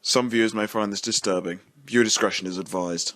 Some viewers may find this disturbing. Viewer discretion is advised.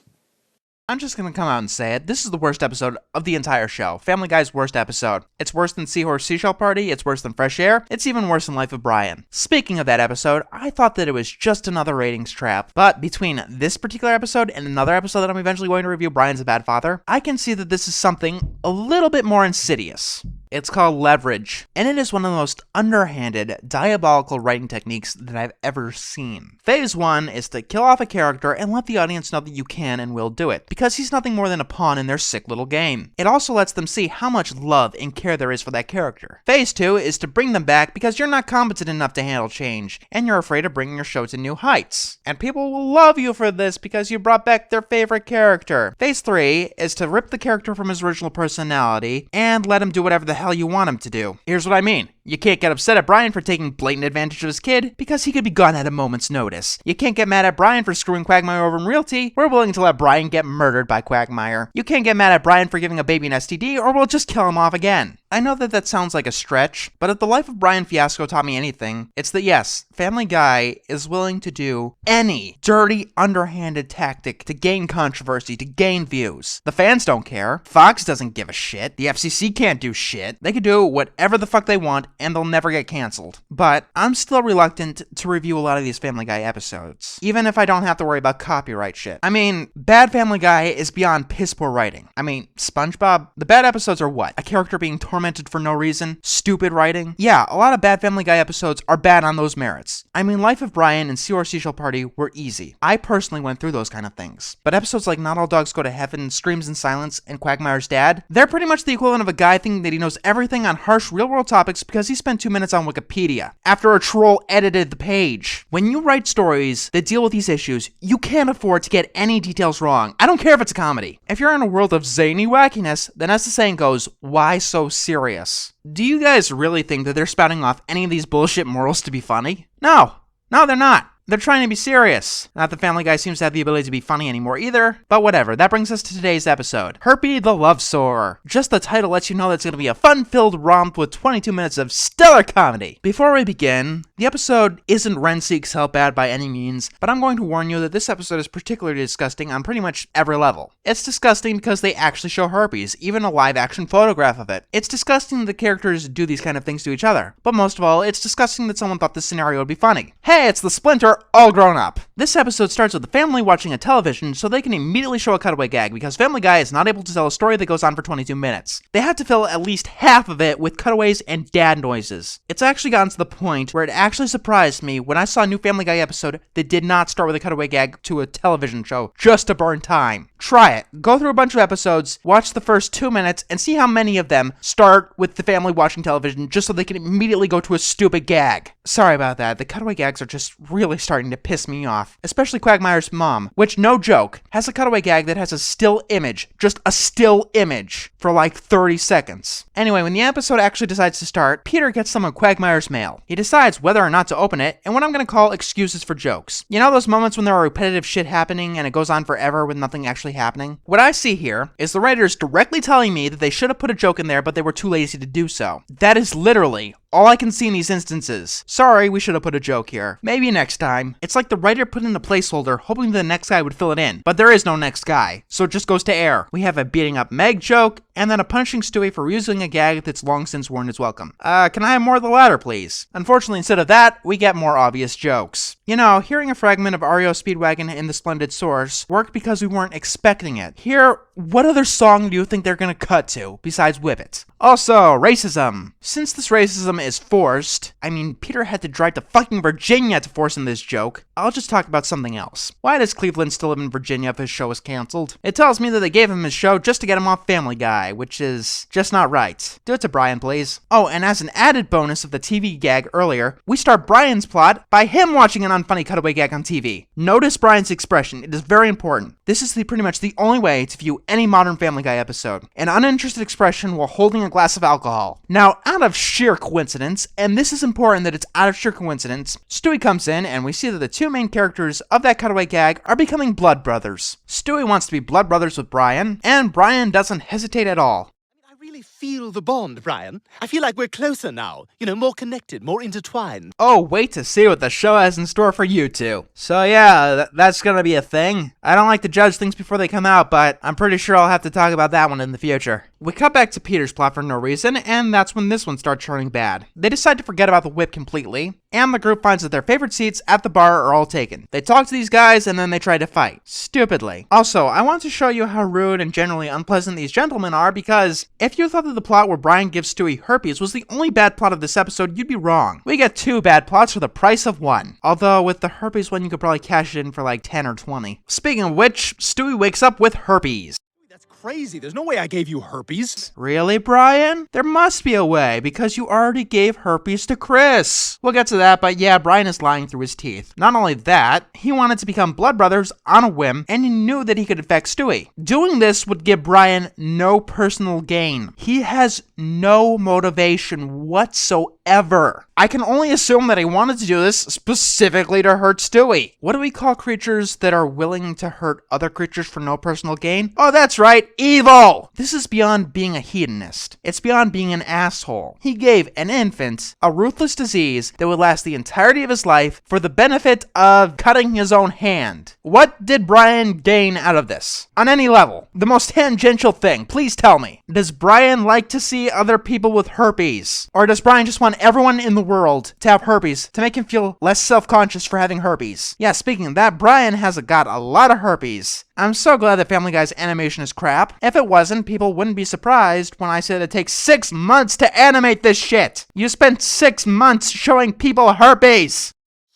I'm just gonna come out and say it. This is the worst episode of the entire show. Family Guy's worst episode. It's worse than Seahorse Seashell Party, it's worse than Fresh Air, it's even worse than Life of Brian. Speaking of that episode, I thought that it was just another ratings trap. But between this particular episode and another episode that I'm eventually going to review, Brian's a Bad Father, I can see that this is something a little bit more insidious. It's called leverage, and it is one of the most underhanded, diabolical writing techniques that I've ever seen. Phase 1 is to kill off a character and let the audience know that you can and will do it, because he's nothing more than a pawn in their sick little game. It also lets them see how much love and care there is for that character. Phase 2 is to bring them back because you're not competent enough to handle change, and you're afraid of bringing your show to new heights. And people will love you for this because you brought back their favorite character. Phase 3 is to rip the character from his original personality and let him do whatever the hell you want him to do. Here's what I mean. You can't get upset at Brian for taking blatant advantage of his kid because he could be gone at a moment's notice. You can't get mad at Brian for screwing Quagmire over in realty. We're willing to let Brian get murdered by Quagmire. You can't get mad at Brian for giving a baby an STD, or we'll just kill him off again. I know that that sounds like a stretch, but if the Life of Brian fiasco taught me anything, it's that yes, Family Guy is willing to do any dirty, underhanded tactic to gain controversy, to gain views. The fans don't care. Fox doesn't give a shit. The FCC can't do shit. They can do whatever the fuck they want, and they'll never get canceled. But I'm still reluctant to review a lot of these Family Guy episodes, even if I don't have to worry about copyright shit. I mean, bad Family Guy is beyond piss poor writing. I mean, SpongeBob, the bad episodes are what? A character being tormented for no reason? Stupid writing? Yeah, a lot of bad Family Guy episodes are bad on those merits. I mean, Life of Brian and Seahorse Seashell Party were easy. I personally went through those kind of things. But episodes like Not All Dogs Go to Heaven, Screams in Silence, and Quagmire's Dad, they're pretty much the equivalent of a guy thinking that he knows everything on harsh real-world topics because he spent 2 minutes on Wikipedia after a troll edited the page. When you write stories that deal with these issues, you can't afford to get any details wrong. I don't care if it's a comedy. If you're in a world of zany wackiness, then as the saying goes, why so serious? Do you guys really think that they're spouting off any of these bullshit morals to be funny? No, they're not. They're trying to be serious. Not that Family Guy seems to have the ability to be funny anymore either, but whatever. That brings us to today's episode. Herpe the Love Sore. Just the title lets you know that it's going to be a fun-filled romp with 22 minutes of stellar comedy. Before we begin, the episode isn't Ren Seeks Help Bad by any means, but I'm going to warn you that this episode is particularly disgusting on pretty much every level. It's disgusting because they actually show herpes, even a live-action photograph of it. It's disgusting that the characters do these kind of things to each other. But most of all, it's disgusting that someone thought this scenario would be funny. Hey, it's the Splinter all grown up. This episode starts with the family watching a television so they can immediately show a cutaway gag because Family Guy is not able to tell a story that goes on for 22 minutes. They have to fill at least half of it with cutaways and dad noises. It's actually gotten to the point where it actually surprised me when I saw a new Family Guy episode that did not start with a cutaway gag to a television show just to burn time. Try it. Go through a bunch of episodes, watch the first 2 minutes, and see how many of them start with the family watching television just so they can immediately go to a stupid gag. Sorry about that. The cutaway gags are just really starting to piss me off. Especially Quagmire's mom, which, no joke, has a cutaway gag that has a still image, just a still image, for like 30 seconds. Anyway, when the episode actually decides to start, Peter gets some of Quagmire's mail. He decides whether or not to open it, and what I'm gonna call excuses for jokes. You know those moments when there are repetitive shit happening and it goes on forever with nothing actually happening? What I see here is the writers directly telling me that they should have put a joke in there, but they were too lazy to do so. That is literally all I can see in these instances. Sorry, we should have put a joke here. Maybe next time. It's like the writer put in a placeholder, hoping the next guy would fill it in. But there is no next guy, so it just goes to air. We have a beating up Meg joke, and then a punishing Stewie for using a gag that's long since worn his welcome. Can I have more of the latter, please? Unfortunately, instead of that, we get more obvious jokes. You know, hearing a fragment of REO Speedwagon in the Splendid Source worked because we weren't expecting it. Here, what other song do you think they're gonna cut to, besides Whip It? Also, racism. Since this racism is forced, I mean, Peter had to drive to fucking Virginia to force in this joke, I'll just talk about something else. Why does Cleveland still live in Virginia if his show is canceled? It tells me that they gave him his show just to get him off Family Guy, which is just not right. Do it to Brian, please. Oh, and as an added bonus of the TV gag earlier, we start Brian's plot by him watching an unfunny cutaway gag on TV. Notice Brian's expression. It is very important. This is pretty much the only way to view any modern Family Guy episode. An uninterested expression while holding a glass of alcohol. Now, out of sheer coincidence, and this is important that it's out of sheer coincidence, Stewie comes in and we see that the two main characters of that cutaway gag are becoming blood brothers. Stewie wants to be blood brothers with Brian, and Brian doesn't hesitate at all. I really feel feel the bond, Brian. I feel like we're closer now. More connected, more intertwined. Oh, wait to see what the show has in store for you two. So yeah, that's gonna be a thing. I don't like to judge things before they come out, but I'm pretty sure I'll have to talk about that one in the future. We cut back to Peter's plot for no reason, and that's when this one starts turning bad. They decide to forget about the whip completely, and the group finds that their favorite seats at the bar are all taken. They talk to these guys, and then they try to fight. Stupidly. Also, I want to show you how rude and generally unpleasant these gentlemen are, because if you thought that the plot where Brian gives Stewie herpes was the only bad plot of this episode, you'd be wrong. We get 2 bad plots for the price of 1. Although, with the herpes one, you could probably cash it in for like 10 or 20. Speaking of which, Stewie wakes up with herpes. That's crazy. There's no way I gave you herpes. Really, Brian? There must be a way, because you already gave herpes to Chris. We'll get to that, but yeah, Brian is lying through his teeth. Not only that, he wanted to become blood brothers on a whim, and he knew that he could infect Stewie. Doing this would give Brian no personal gain. He has no motivation whatsoever. I can only assume that he wanted to do this specifically to hurt Stewie. What do we call creatures that are willing to hurt other creatures for no personal gain? Oh, that's right, evil! This is beyond being a hedonist. It's beyond being an asshole. He gave an infant a ruthless disease that would last the entirety of his life for the benefit of cutting his own hand. What did Brian gain out of this? On any level. The most tangential thing, please tell me. Does Brian like to see other people with herpes? Or does Brian just want everyone in the world to have herpes to make him feel less self-conscious for having herpes? Yeah, speaking of that, Brian has got a lot of herpes. I'm so glad that Family Guy's animation is crap. If it wasn't, people wouldn't be surprised when I said it takes 6 months to animate this shit. You spent 6 months showing people herpes.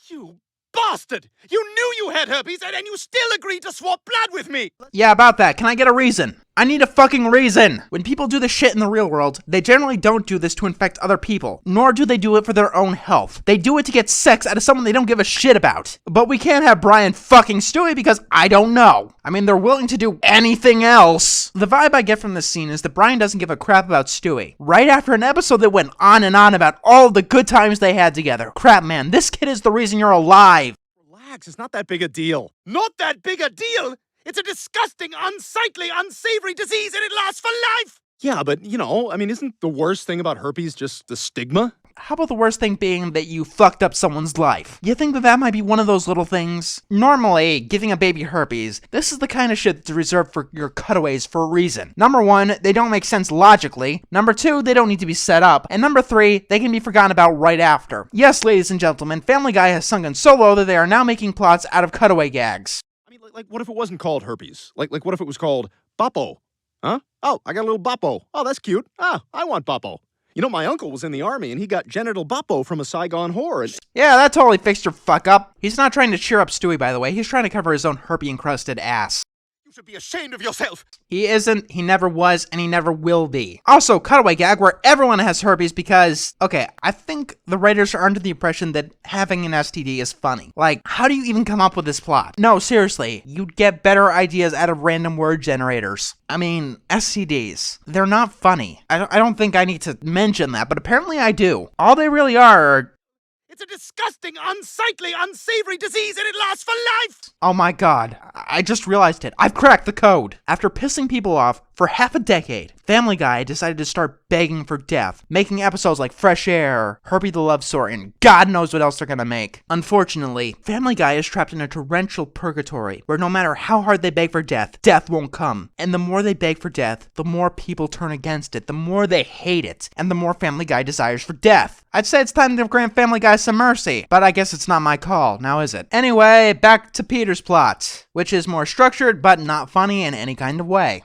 You bastard! You knew you had herpes and you still agreed to swap blood with me! Yeah, about that. Can I get a reason? I need a fucking reason! When people do this shit in the real world, they generally don't do this to infect other people, nor do they do it for their own health. They do it to get sex out of someone they don't give a shit about. But we can't have Brian fucking Stewie because I don't know. I mean, they're willing to do anything else. The vibe I get from this scene is that Brian doesn't give a crap about Stewie. Right after an episode that went on and on about all the good times they had together. Crap, man, this kid is the reason you're alive. Relax, it's not that big a deal. Not that big a deal? It's a disgusting, unsightly, unsavory disease and it lasts for life! Yeah, but, isn't the worst thing about herpes just the stigma? How about the worst thing being that you fucked up someone's life? You think that might be one of those little things? Normally, giving a baby herpes, this is the kind of shit that's reserved for your cutaways for a reason. Number 1, they don't make sense logically. Number 2, they don't need to be set up. And number 3, they can be forgotten about right after. Yes, ladies and gentlemen, Family Guy has sunken so low that they are now making plots out of cutaway gags. What if it wasn't called herpes? Like what if it was called Boppo? Huh? Oh, I got a little Boppo. Oh, that's cute. Ah, I want Boppo. My uncle was in the army and he got genital Boppo from a Saigon whore and... Yeah, that totally fixed your fuck up. He's not trying to cheer up Stewie, by the way. He's trying to cover his own herpes-encrusted ass. You should be ashamed of yourself. He isn't, he never was, and he never will be. Also, cutaway gag where everyone has herpes because, okay, I think the writers are under the impression that having an STD is funny. Like, how do you even come up with this plot? No, seriously, you'd get better ideas out of random word generators. I mean, STDs, they're not funny. I don't think I need to mention that, but apparently I do. All they really are It's a disgusting, unsightly, unsavory disease and it lasts for life! Oh my god, I just realized it. I've cracked the code. After pissing people off for half a decade, Family Guy decided to start begging for death, making episodes like Fresh Air, Herpe the Love Story, and God knows what else they're gonna make. Unfortunately, Family Guy is trapped in a torrential purgatory, where no matter how hard they beg for death, death won't come. And the more they beg for death, the more people turn against it, the more they hate it, and the more Family Guy desires for death. I'd say it's time to grant Family Guy some mercy, but I guess it's not my call, now is it? Anyway, back to Peter's plot, which is more structured, but not funny in any kind of way.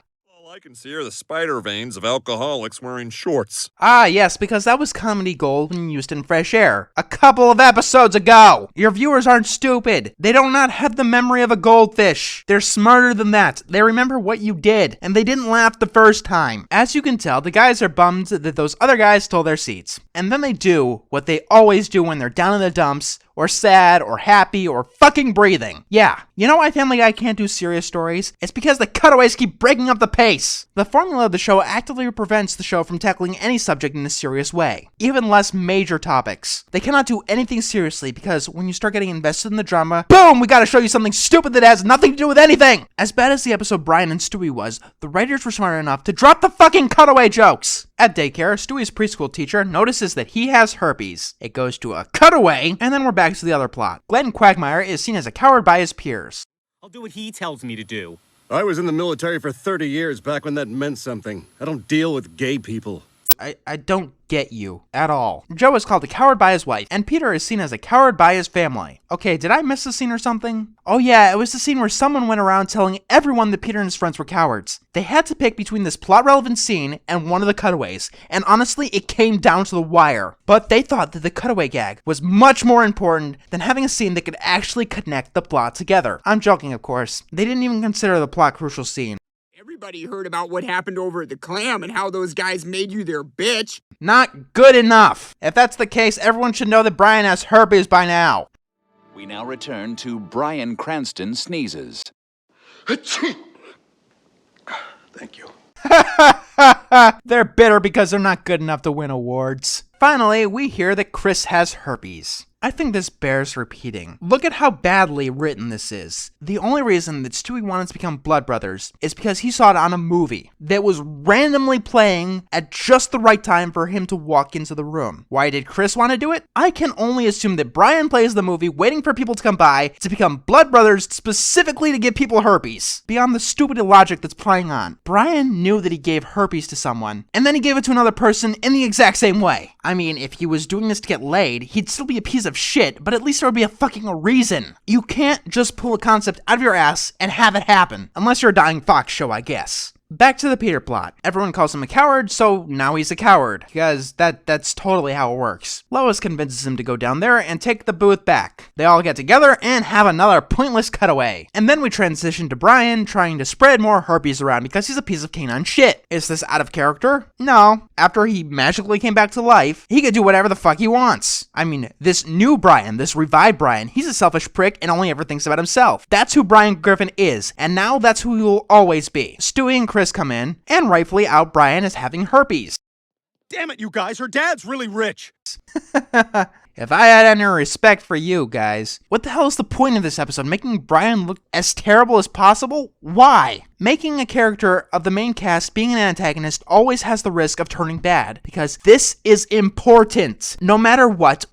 I can see are the spider veins of alcoholics wearing shorts. Ah, yes, because that was comedy gold when used in Fresh Air a couple of episodes ago. Your viewers aren't stupid. They do not have the memory of a goldfish. They're smarter than that. They remember what you did, and they didn't laugh the first time. As you can tell, the guys are bummed that those other guys stole their seats. And then they do what they always do when they're down in the dumps, or sad, or happy, or fucking breathing. Yeah, you know why Family Guy can't do serious stories? It's because the cutaways keep breaking up the pace. The formula of the show actively prevents the show from tackling any subject in a serious way, even less major topics. They cannot do anything seriously because when you start getting invested in the drama, boom, we gotta show you something stupid that has nothing to do with anything! As bad as the episode Brian and Stewie was, the writers were smart enough to drop the fucking cutaway jokes! At daycare, Stewie's preschool teacher notices that he has herpes. It goes to a cutaway, and then we're back to the other plot. Glenn Quagmire is seen as a coward by his peers. I'll do what he tells me to do. I was in the military for 30 years back when that meant something. I don't deal with gay people. I don't get you at all. Joe is called a coward by his wife, and Peter is seen as a coward by his family. Okay, did I miss a scene or something? Oh yeah, it was the scene where someone went around telling everyone that Peter and his friends were cowards. They had to pick between this plot-relevant scene and one of the cutaways, and honestly, it came down to the wire. But they thought that the cutaway gag was much more important than having a scene that could actually connect the plot together. I'm joking, of course. They didn't even consider the plot crucial scene. Everybody heard about what happened over at the Clam and how those guys made you their bitch. Not good enough. If that's the case, everyone should know that Brian has herpes by now. We now return to Bryan Cranston sneezes. Thank you. They're bitter because they're not good enough to win awards. Finally, we hear that Chris has herpes. I think this bears repeating. Look at how badly written this is. The only reason that Stewie wanted to become blood brothers is because he saw it on a movie that was randomly playing at just the right time for him to walk into the room. Why did Chris want to do it? I can only assume that Brian plays the movie waiting for people to come by to become blood brothers specifically to give people herpes. Beyond the stupid logic that's playing on, Brian knew that he gave herpes to someone, and then he gave it to another person in the exact same way. I mean, if he was doing this to get laid, he'd still be a piece of shit, but at least there would be a fucking reason. You can't just pull a concept out of your ass and have it happen. Unless you're a dying Fox show, I guess. Back to the Peter plot. Everyone calls him a coward, so now he's a coward. Because that's totally how it works. Lois convinces him to go down there and take the booth back. They all get together and have another pointless cutaway. And then we transition to Brian trying to spread more herpes around because he's a piece of canine shit. Is this out of character? No. After he magically came back to life, he could do whatever the fuck he wants. I mean, this new Brian, this revived Brian, he's a selfish prick and only ever thinks about himself. That's who Brian Griffin is, and now that's who he will always be. Stewie and Chris come in and rightfully out Brian as having herpes. Damn it, you guys, her dad's really rich. If I had any respect for you guys, what the hell is the point of this episode? Making Brian look as terrible as possible? Why? Making a character of the main cast being an antagonist always has the risk of turning bad, because this is important. No matter what,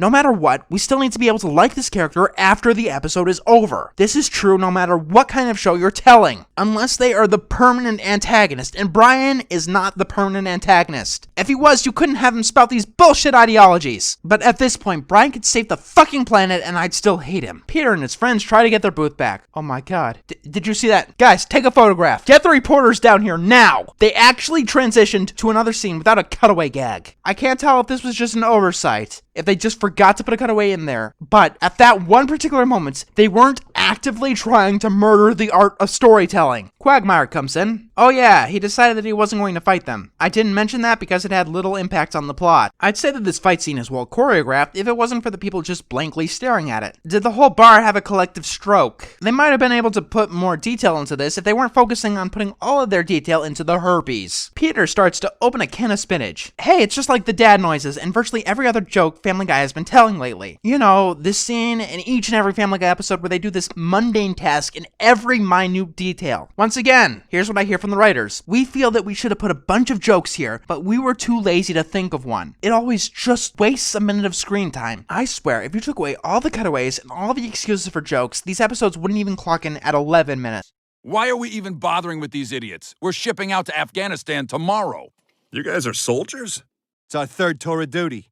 we still need to be able to like this character after the episode is over. This is true no matter what kind of show you're telling, unless they are the permanent antagonist, and Brian is not the permanent antagonist. If he was, you couldn't have him spout these bullshit ideologies. But at this point, Brian could save the fucking planet and I'd still hate him. Peter and his friends try to get their booth back. Oh my god. Did you see that? Guys, take a photograph. Get the reporters down here now. They actually transitioned to another scene without a cutaway gag. I can't tell if this was just an oversight, if they just forgot to put a cutaway in there, but at that one particular moment, they weren't actively trying to murder the art of storytelling. Quagmire comes in. Oh yeah, he decided that he wasn't going to fight them. I didn't mention that because it had little impact on the plot. I'd say that this fight scene is well choreographed if it wasn't for the people just blankly staring at it. Did the whole bar have a collective stroke? They might have been able to put more detail into this if they weren't focusing on putting all of their detail into the herpes. Peter starts to open a can of spinach. Hey, it's just like the dad noises and virtually every other joke Family Guy has been telling lately. You know, this scene in each and every Family Guy episode where they do this mundane task in every minute detail. Once again, here's what I hear from the writers. We feel that we should have put a bunch of jokes here, but we were too lazy to think of one. It always just wastes a minute of screen time. I swear, if you took away all the cutaways and all the excuses for jokes, these episodes wouldn't even clock in at 11 minutes. Why are we even bothering with these idiots? We're shipping out to Afghanistan tomorrow. You guys are soldiers? It's our third tour of duty.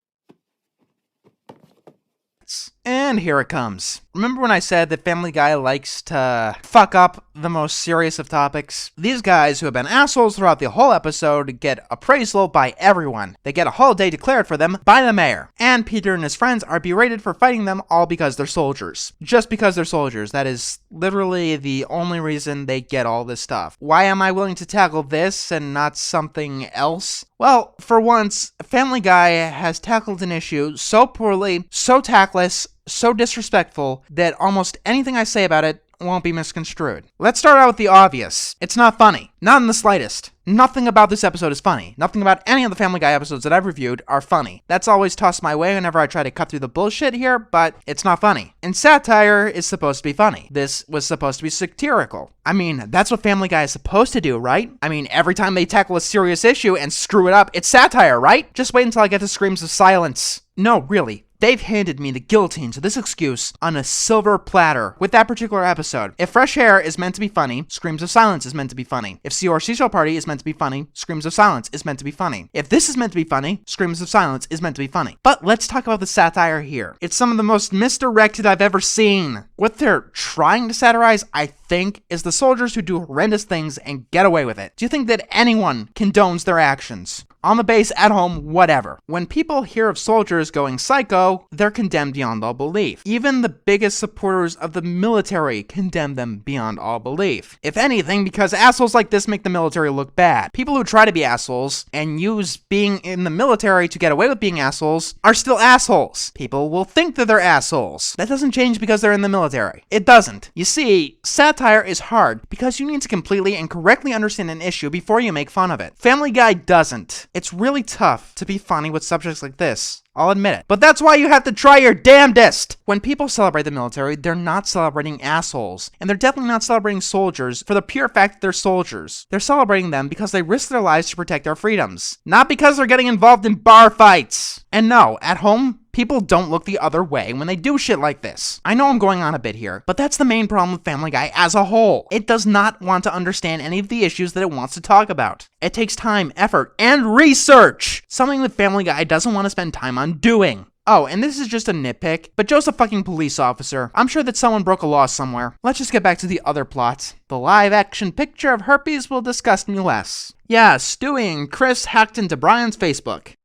And here it comes. Remember when I said that Family Guy likes to fuck up the most serious of topics? These guys who have been assholes throughout the whole episode get appraisal by everyone. They get a holiday declared for them by the mayor. And Peter and his friends are berated for fighting them all because they're soldiers. Just because they're soldiers. That is literally the only reason they get all this stuff. Why am I willing to tackle this and not something else? Well, for once, Family Guy has tackled an issue so poorly, so tactless, so disrespectful that almost anything I say about it won't be misconstrued. Let's start out with the obvious. It's not funny. Not in the slightest. Nothing about this episode is funny. Nothing about any of the Family Guy episodes that I've reviewed are funny. That's always tossed my way whenever I try to cut through the bullshit here, but it's not funny. And Satire is supposed to be funny. This was supposed to be satirical. I mean, that's what Family Guy is supposed to do, right? I mean, every time they tackle a serious issue and screw it up, it's satire, right? Just wait until I get to Screams of Silence. No, really. They've handed me the guillotine to this excuse on a silver platter with that particular episode. If Fresh Air is meant to be funny, Screams of Silence is meant to be funny. If Seashell Party is meant to be funny, Screams of Silence is meant to be funny. If this is meant to be funny, Screams of Silence is meant to be funny. But let's talk about the satire here. It's some of the most misdirected I've ever seen. What they're trying to satirize, I think, is the soldiers who do horrendous things and get away with it. Do you think that anyone condones their actions? On the base, at home, whatever. When people hear of soldiers going psycho, they're condemned beyond all belief. Even the biggest supporters of the military condemn them beyond all belief. If anything, because assholes like this make the military look bad. People who try to be assholes and use being in the military to get away with being assholes are still assholes. People will think that they're assholes. That doesn't change because they're in the military. It doesn't. You see, satire is hard because you need to completely and correctly understand an issue before you make fun of it. Family Guy doesn't. It's really tough to be funny with subjects like this. I'll admit it. But that's why you have to try your damnedest! When people celebrate the military, they're not celebrating assholes. And they're definitely not celebrating soldiers for the pure fact that they're soldiers. They're celebrating them because they risk their lives to protect our freedoms. Not because they're getting involved in bar fights. And no, at home, people don't look the other way when they do shit like this. I know I'm going on a bit here, but that's the main problem with Family Guy as a whole. It does not want to understand any of the issues that it wants to talk about. It takes time, effort, and research! Something that Family Guy doesn't want to spend time on doing. Oh, and this is just a nitpick, but Joe's a fucking police officer. I'm sure that someone broke a law somewhere. Let's just get back to the other plot. The live-action picture of herpes will disgust me less. Yeah, Stewie and Chris hacked into Brian's Facebook.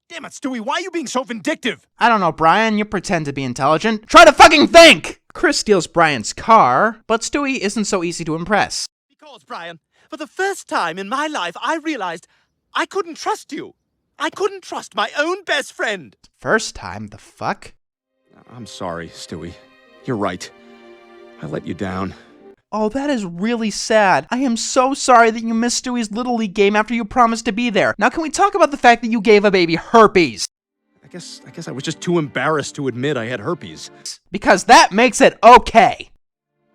Damn it, Stewie, why are you being so vindictive? I don't know, Brian, you pretend to be intelligent. Try to fucking think! Chris steals Brian's car, but Stewie isn't so easy to impress. Because, Brian, for the first time in my life, I realized I couldn't trust you. I couldn't trust my own best friend. First time? The fuck? I'm sorry, Stewie. You're right. I let you down. Oh, that is really sad. I am so sorry that you missed Stewie's Little League game after you promised to be there. Now can we talk about the fact that you gave a baby herpes? I guess I was just too embarrassed to admit I had herpes. Because that makes it okay.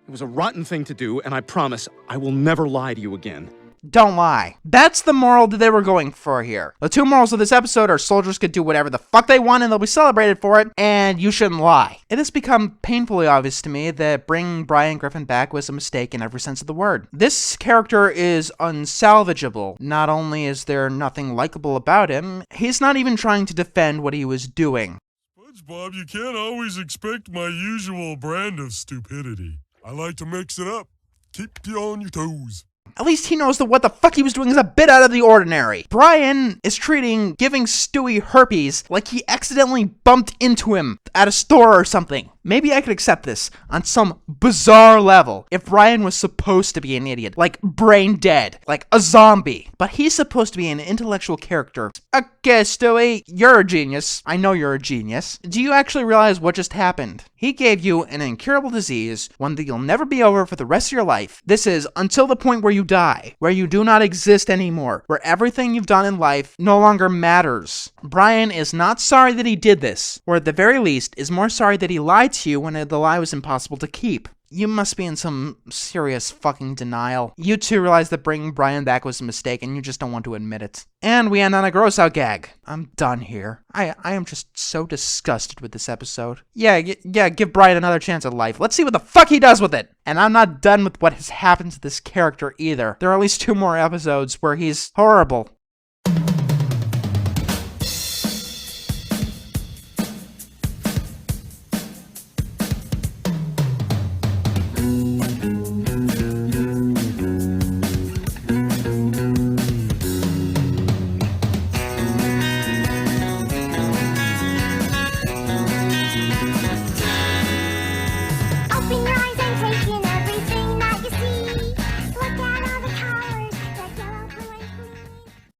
It was a rotten thing to do, and I promise I will never lie to you again. Don't lie. That's the moral that they were going for here. The two morals of this episode are soldiers could do whatever the fuck they want and they'll be celebrated for it, and you shouldn't lie. It has become painfully obvious to me that bringing Brian Griffin back was a mistake in every sense of the word. This character is unsalvageable. Not only is there nothing likable about him, he's not even trying to defend what he was doing. SpongeBob, you can't always expect my usual brand of stupidity. I like to mix it up. Keep you on your toes. At least he knows that what the fuck he was doing is a bit out of the ordinary. Brian is treating giving Stewie herpes like he accidentally bumped into him at a store or something. Maybe I could accept this on some bizarre level if Brian was supposed to be an idiot, like brain dead, like a zombie. But he's supposed to be an intellectual character. Okay, Stewie, you're a genius. I know you're a genius. Do you actually realize what just happened? He gave you an incurable disease, one that you'll never be over for the rest of your life. This is until the point where you die, where you do not exist anymore, where everything you've done in life no longer matters. Brian is not sorry that he did this, or at the very least, is more sorry that he lied to you when the lie was impossible to keep. You must be in some serious fucking denial. You two realize that bringing Brian back was a mistake and you just don't want to admit it. And we end on a gross out gag. I'm done here. I am just so disgusted with this episode. Yeah, give Brian another chance at life. Let's see what the fuck he does with it. And I'm not done with what has happened to this character either. There are at least 2 more episodes where he's horrible.